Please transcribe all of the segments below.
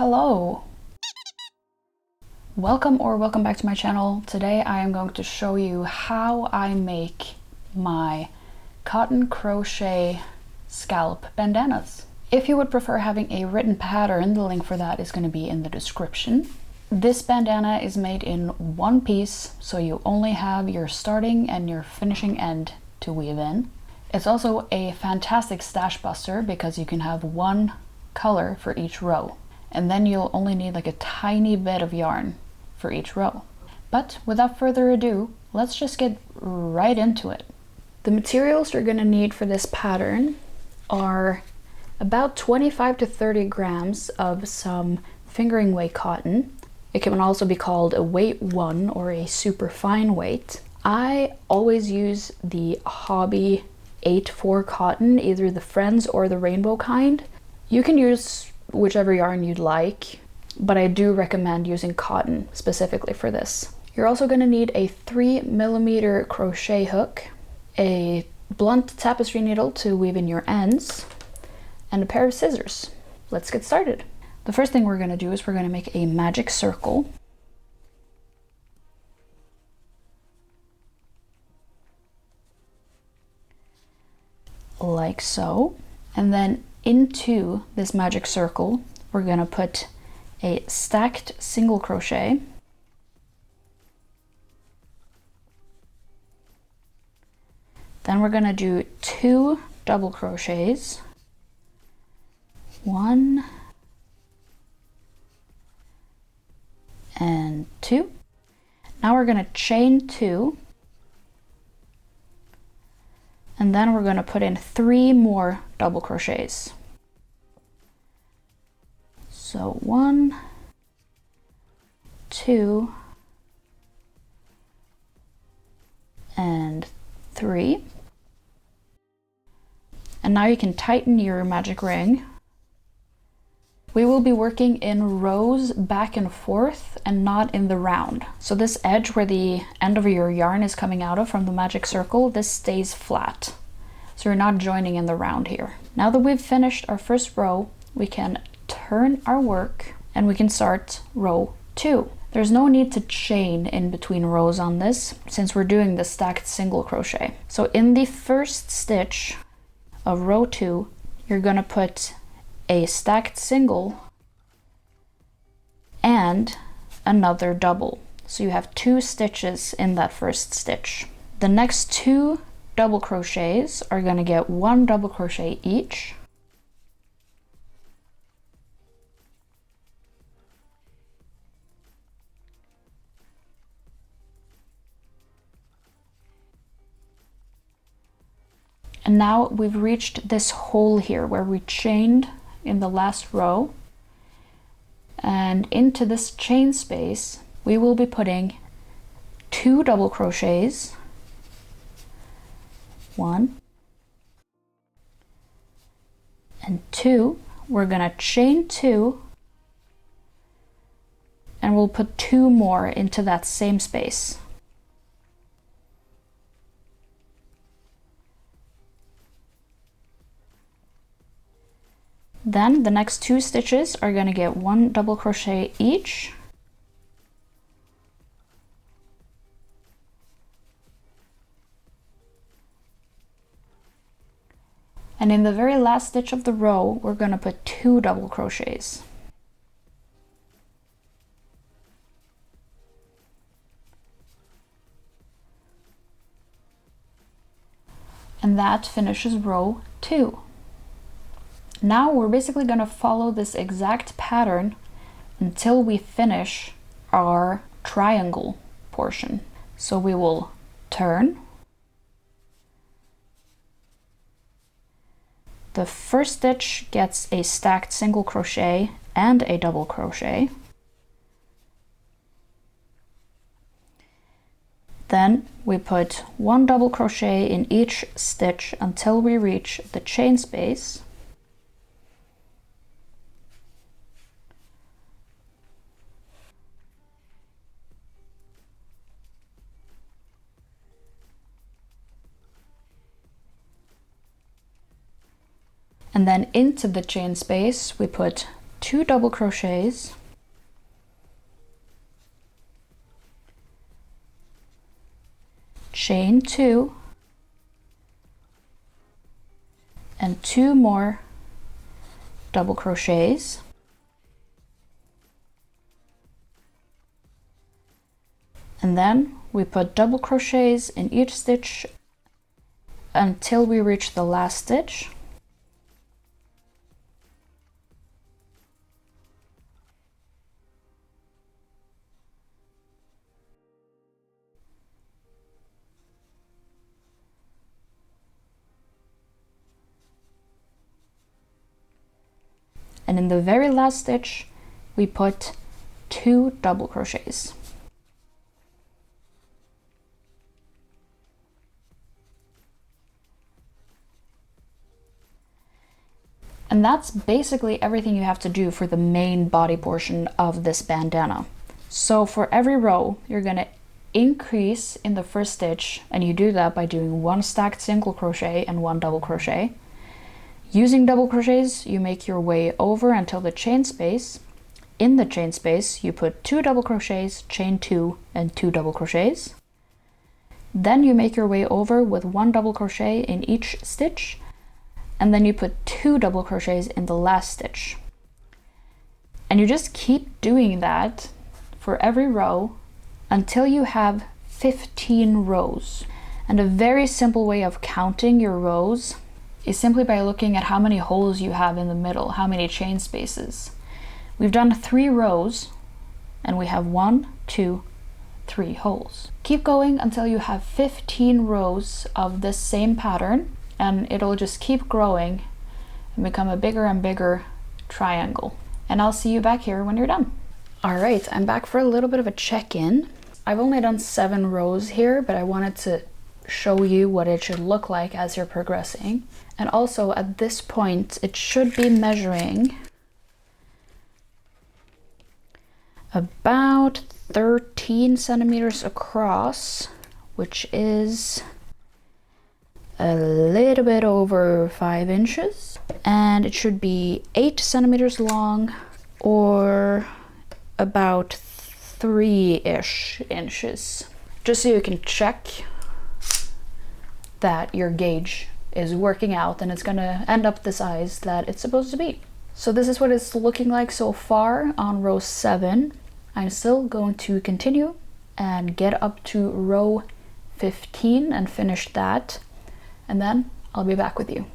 Hello! Welcome back to my channel. Today I am going to show you how I make my cotton crochet scallop bandanas. If you would prefer having a written pattern, the link for that is going to be in the description. This bandana is made in one piece, so you only have your starting and your finishing end to weave in. It's also a fantastic stash buster because you can have one color for each row. And then you'll only need like a tiny bit of yarn for each row. But without further ado, let's just get right into it. The materials you're gonna need for this pattern are about 25 to 30 grams of some fingering weight cotton. It can also be called a weight 1 or a super fine weight. I always use the Hobby 8-4 cotton, either the Friends or the rainbow kind. You can use whichever yarn you'd like, but I do recommend using cotton specifically for this. You're also going to need a 3mm crochet hook, a blunt tapestry needle to weave in your ends, and a pair of scissors. Let's get started. The first thing we're going to do is we're going to make a magic circle. Like so. And then into this magic circle, we're going to put a stacked single crochet, then we're going to do 2 double crochets, 1 and 2. Now we're going to chain 2, and then we're going to put in 3 more double crochets. So 1, 2, and 3. And now you can tighten your magic ring. We will be working in rows back and forth and not in the round. So this edge where the end of your yarn is coming out of from the magic circle, this stays flat. So you're not joining in the round here. Now that we've finished our first row, we can turn our work and we can start row 2. There's no need to chain in between rows on this since we're doing the stacked single crochet. So in the first stitch of row 2, you're gonna put a stacked single and another double. So you have 2 stitches in that first stitch. The next 2 double crochets are going to get 1 double crochet each. And now we've reached this hole here where we chained in the last row, and into this chain space we will be putting 2 double crochets, 1 and 2. We're gonna chain 2 and we'll put 2 more into that same space. Then the next 2 stitches are going to get 1 double crochet each. And in the very last stitch of the row, we're going to put 2 double crochets. And that finishes row 2. Now we're basically going to follow this exact pattern until we finish our triangle portion. So we will turn. The first stitch gets a stacked single crochet and a double crochet. Then we put 1 double crochet in each stitch until we reach the chain space. And then into the chain space we put 2 double crochets, chain 2, and 2 more double crochets, and then we put double crochets in each stitch until we reach the last stitch. And in the very last stitch, we put 2 double crochets. And that's basically everything you have to do for the main body portion of this bandana. So for every row, you're gonna increase in the first stitch, and you do that by doing 1 stacked single crochet and 1 double crochet. Using double crochets, you make your way over until the chain space. In the chain space, you put 2 double crochets, chain 2, and 2 double crochets. Then you make your way over with 1 double crochet in each stitch, and then you put 2 double crochets in the last stitch. And you just keep doing that for every row until you have 15 rows. And a very simple way of counting your rows is simply by looking at how many holes you have in the middle, how many chain spaces. We've done 3 rows and we have 1, 2, 3 holes. Keep going until you have 15 rows of this same pattern, and it'll just keep growing and become a bigger and bigger triangle. And I'll see you back here when you're done. All right, I'm back for a little bit of a check-in. I've only done 7 rows here, but I wanted to show you what it should look like as you're progressing. And also at this point, it should be measuring about 13 centimeters across, which is a little bit over 5 inches. And it should be 8 centimeters long, or about 3-ish inches. Just so you can check that your gauge is working out and it's gonna end up the size that it's supposed to be. So this is what it's looking like so far on row 7. I'm still going to continue and get up to row 15 and finish that, and then I'll be back with you.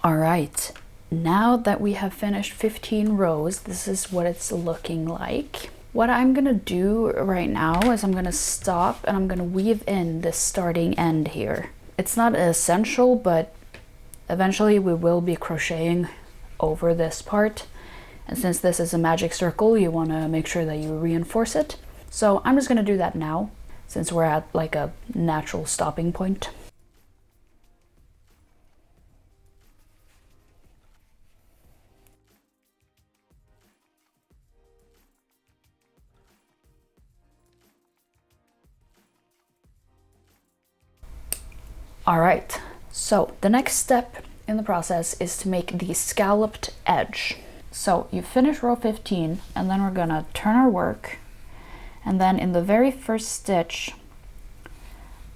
All right, now that we have finished 15 rows, this is what it's looking like. What I'm gonna do right now is I'm gonna stop and I'm gonna weave in this starting end here. It's not essential, but eventually we will be crocheting over this part. And since this is a magic circle, you want to make sure that you reinforce it. So I'm just going to do that now, since we're at like a natural stopping point. All right, so the next step in the process is to make the scalloped edge. So you finish row 15, and then we're gonna turn our work, and then in the very first stitch,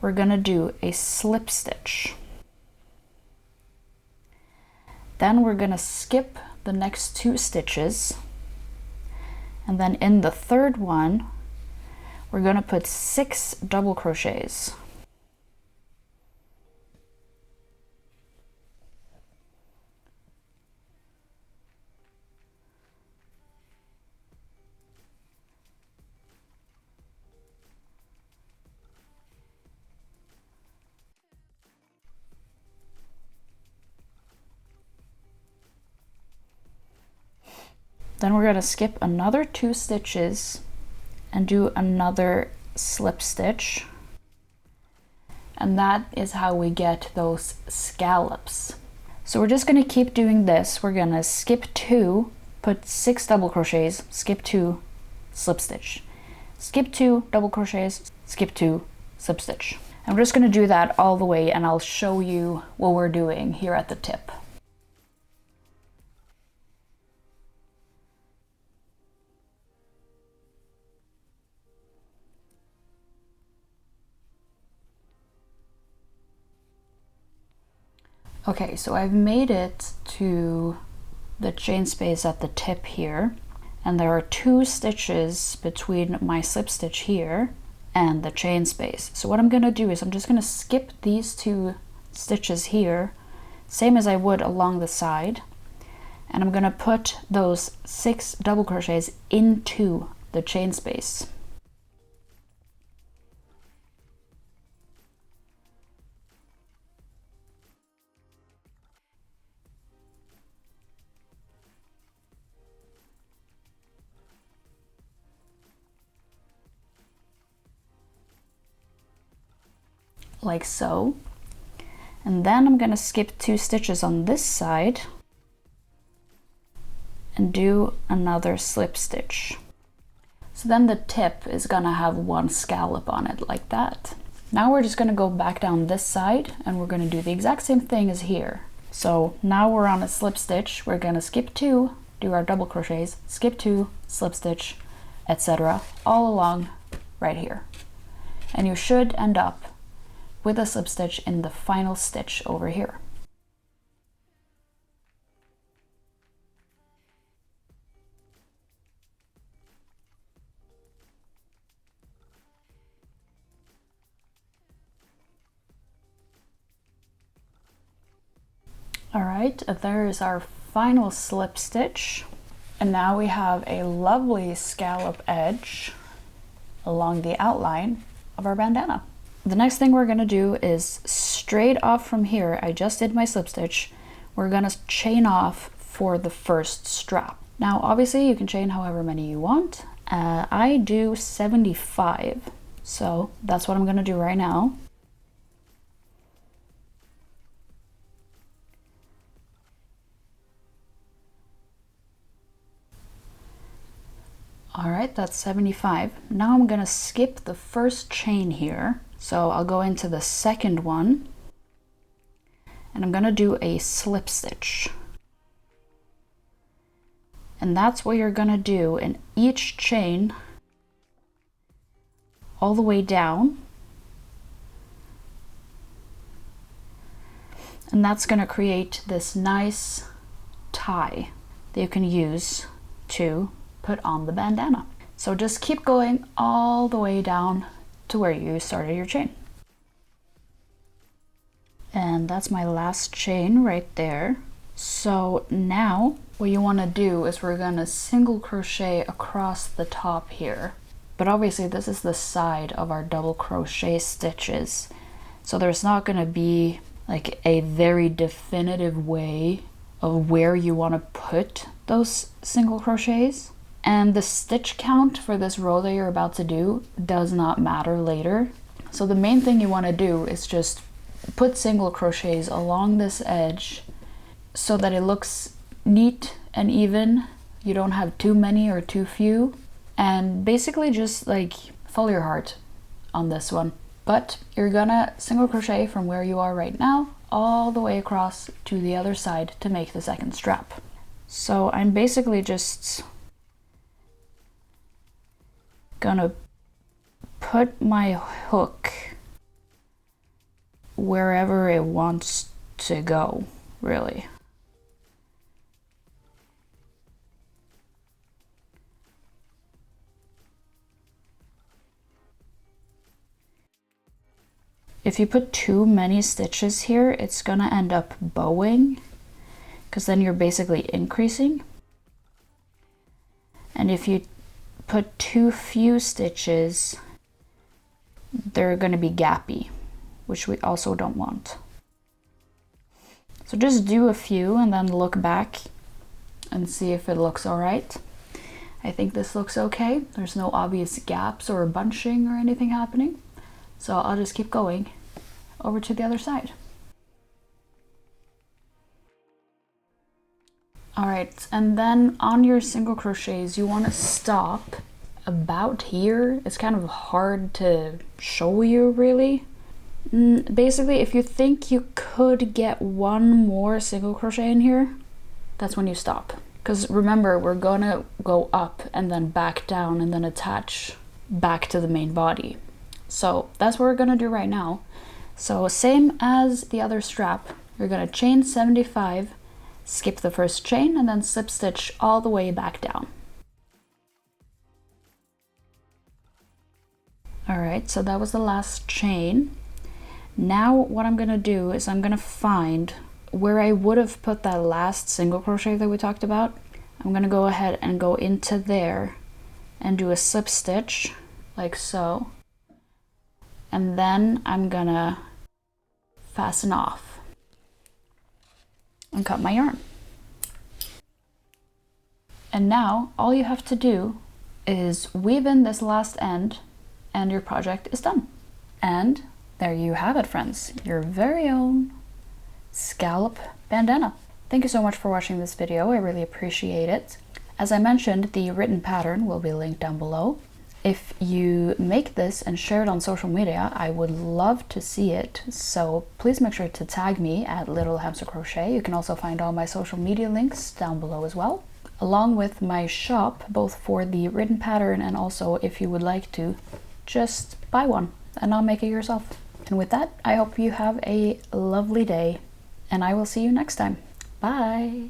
we're gonna do a slip stitch. Then we're gonna skip the next 2 stitches, and then in the third one, we're gonna put 6 double crochets. Then we're going to skip another 2 stitches and do another slip stitch. And that is how we get those scallops. So we're just going to keep doing this. We're going to skip 2, put 6 double crochets, skip 2, slip stitch. Skip 2 double crochets, skip 2, slip stitch. And we're just going to do that all the way, and I'll show you what we're doing here at the tip. Okay, so I've made it to the chain space at the tip here, and there are 2 stitches between my slip stitch here and the chain space. So what I'm gonna do is I'm just gonna skip these 2 stitches here, same as I would along the side, and I'm gonna put those 6 double crochets into the chain space. Like so. And then I'm gonna skip 2 stitches on this side and do another slip stitch. So then the tip is gonna have 1 scallop on it like that. Now we're just gonna go back down this side and we're gonna do the exact same thing as here. So now we're on a slip stitch, we're gonna skip 2, do our double crochets, skip 2, slip stitch, etc. all along right here. And you should end up with a slip stitch in the final stitch over here. All right, there is our final slip stitch. And now we have a lovely scallop edge along the outline of our bandana. The next thing we're gonna do is straight off from here, I just did my slip stitch, we're gonna chain off for the first strap. Now obviously you can chain however many you want. I do 75, so that's what I'm gonna do right now. All right, that's 75. Now I'm gonna skip the first chain here. So I'll go into the second one and I'm gonna do a slip stitch. And that's what you're gonna do in each chain all the way down. And that's gonna create this nice tie that you can use to put on the bandana. So just keep going all the way down to where you started your chain. And that's my last chain right there. So now what you want to do is we're going to single crochet across the top here. But obviously this is the side of our double crochet stitches. So there's not going to be like a very definitive way of where you want to put those single crochets. And the stitch count for this row that you're about to do does not matter later. So the main thing you want to do is just put single crochets along this edge so that it looks neat and even. You don't have too many or too few. And basically just like follow your heart on this one. But you're gonna single crochet from where you are right now all the way across to the other side to make the second strap. So I'm basically just gonna put my hook wherever it wants to go, really. If you put too many stitches here, it's gonna end up bowing, because then you're basically increasing. And if you put too few stitches, they're going to be gappy, which we also don't want. So just do a few and then look back and see if it looks all right. I think this looks okay. There's no obvious gaps or bunching or anything happening. So I'll just keep going over to the other side. All right, and then on your single crochets, you want to stop about here. It's kind of hard to show you really. Basically, if you think you could get one more single crochet in here, that's when you stop. Because remember, we're gonna go up and then back down and then attach back to the main body. So that's what we're gonna do right now. So same as the other strap, You're gonna chain 75, skip the first chain, and then slip stitch all the way back down. All right, so that was the last chain. Now what I'm gonna do is I'm gonna find where I would have put that last single crochet that we talked about. I'm gonna go ahead and go into there and do a slip stitch like so. And then I'm gonna fasten off and cut my yarn. And now all you have to do is weave in this last end and your project is done. And there you have it, friends, your very own scallop bandana. Thank you so much for watching this video. I really appreciate it. As I mentioned, the written pattern will be linked down below. If you make this and share it on social media, I would love to see it. So please make sure to tag me at littlehamstercrochet. You can also find all my social media links down below as well, along with my shop, both for the written pattern and also if you would like to just buy one and not make it yourself. And with that, I hope you have a lovely day and I will see you next time. Bye!